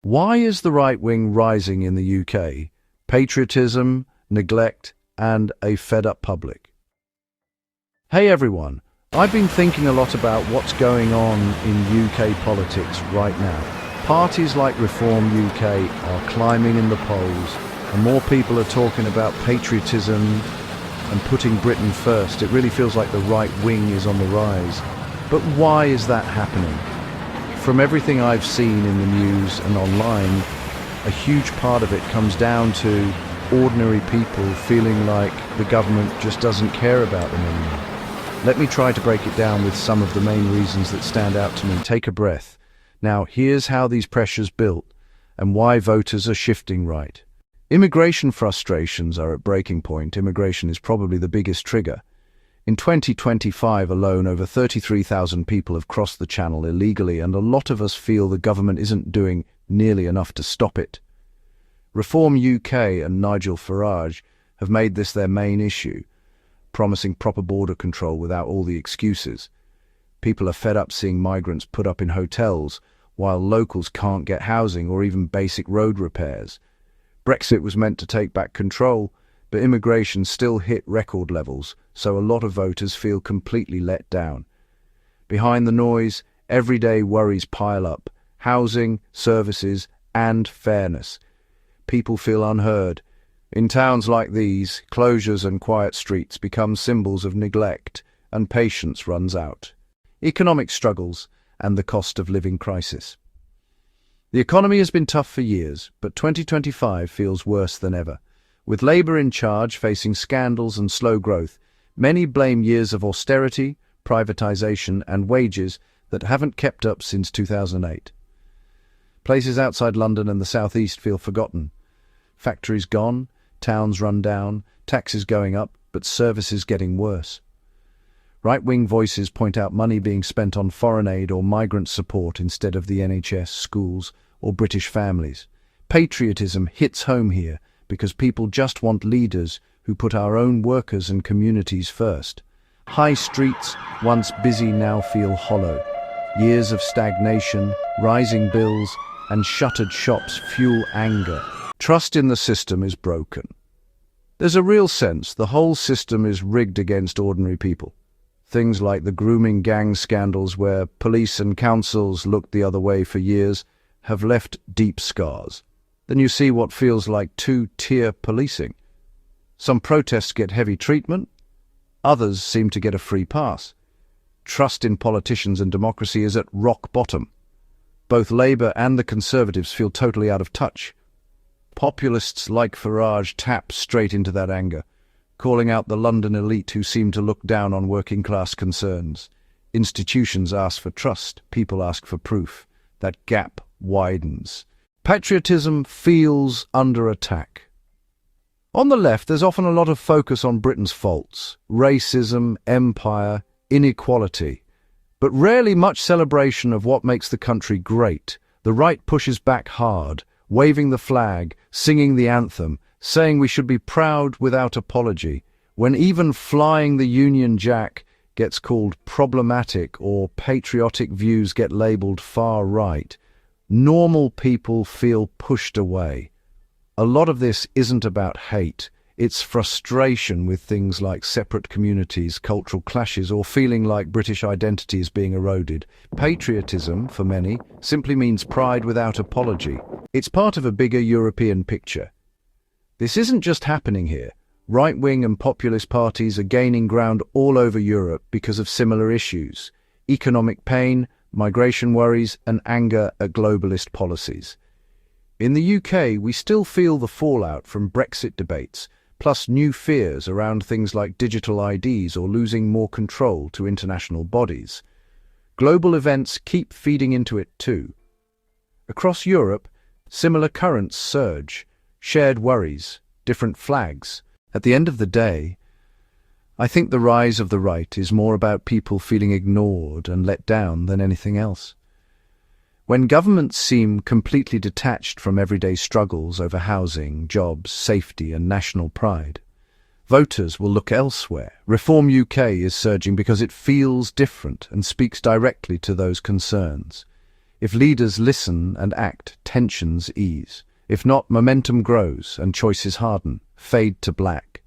Why is the right wing rising in the UK? Patriotism, neglect, and a fed-up public. Hey everyone, I've been thinking a lot about what's going on in UK politics right now. Parties like Reform UK are climbing in the polls, and more people are talking about patriotism and putting Britain first. It really feels like the right wing is on the rise. But why is that happening? From everything I've seen in the news and online, a huge part of it comes down to ordinary people feeling like the government just doesn't care about them anymore. Let me try to break it down with some of the main reasons that stand out to me. Take a breath. Now, here's how these pressures built and why voters are shifting right. Immigration frustrations are at breaking point. Immigration is probably the biggest trigger. In 2025 alone, over 33,000 people have crossed the channel illegally, and a lot of us feel the government isn't doing nearly enough to stop it. Reform UK and Nigel Farage have made this their main issue, promising proper border control without all the excuses. People are fed up seeing migrants put up in hotels, while locals can't get housing or even basic road repairs. Brexit was meant to take back control, but immigration still hit record levels, so a lot of voters feel completely let down. Behind the noise, everyday worries pile up: housing, services, and fairness. People feel unheard. In towns like these, closures and quiet streets become symbols of neglect, and patience runs out. Economic struggles and the cost of living crisis. The economy has been tough for years, but 2025 feels worse than ever. With Labour in charge, facing scandals and slow growth, many blame years of austerity, privatisation and wages that haven't kept up since 2008. Places outside London and the South East feel forgotten. Factories gone, towns run down, taxes going up, but services getting worse. Right-wing voices point out money being spent on foreign aid or migrant support instead of the NHS, schools, or British families. Patriotism hits home here because people just want leaders who put our own workers and communities first. High streets, once busy, now feel hollow. Years of stagnation, rising bills, and shuttered shops fuel anger. Trust in the system is broken. There's a real sense the whole system is rigged against ordinary people. Things like the grooming gang scandals, where police and councils looked the other way for years, have left deep scars. Then you see what feels like two-tier policing. Some protests get heavy treatment, others seem to get a free pass. Trust in politicians and democracy is at rock bottom. Both Labour and the Conservatives feel totally out of touch. Populists like Farage tap straight into that anger, calling out the London elite who seem to look down on working-class concerns. Institutions ask for trust, people ask for proof. That gap widens. Patriotism feels under attack. On the left, there's often a lot of focus on Britain's faults: racism, empire, inequality, but rarely much celebration of what makes the country great. The right pushes back hard, waving the flag, singing the anthem, saying we should be proud without apology, when even flying the Union Jack gets called problematic or patriotic views get labelled far right. Normal people feel pushed away. A lot of this isn't about hate. It's frustration with things like separate communities, cultural clashes, or feeling like British identity is being eroded. Patriotism, for many, simply means pride without apology. It's part of a bigger European picture. This isn't just happening here. Right-wing and populist parties are gaining ground all over Europe because of similar issues: economic pain, migration worries, and anger at globalist policies. In the UK, we still feel the fallout from Brexit debates, plus new fears around things like digital IDs or losing more control to international bodies. Global events keep feeding into it too. Across Europe, similar currents surge: shared worries, different flags. At the end of the day, I think the rise of the right is more about people feeling ignored and let down than anything else. When governments seem completely detached from everyday struggles over housing, jobs, safety, and national pride, voters will look elsewhere. Reform UK is surging because it feels different and speaks directly to those concerns. If leaders listen and act, tensions ease. If not, momentum grows and choices harden, fade to black.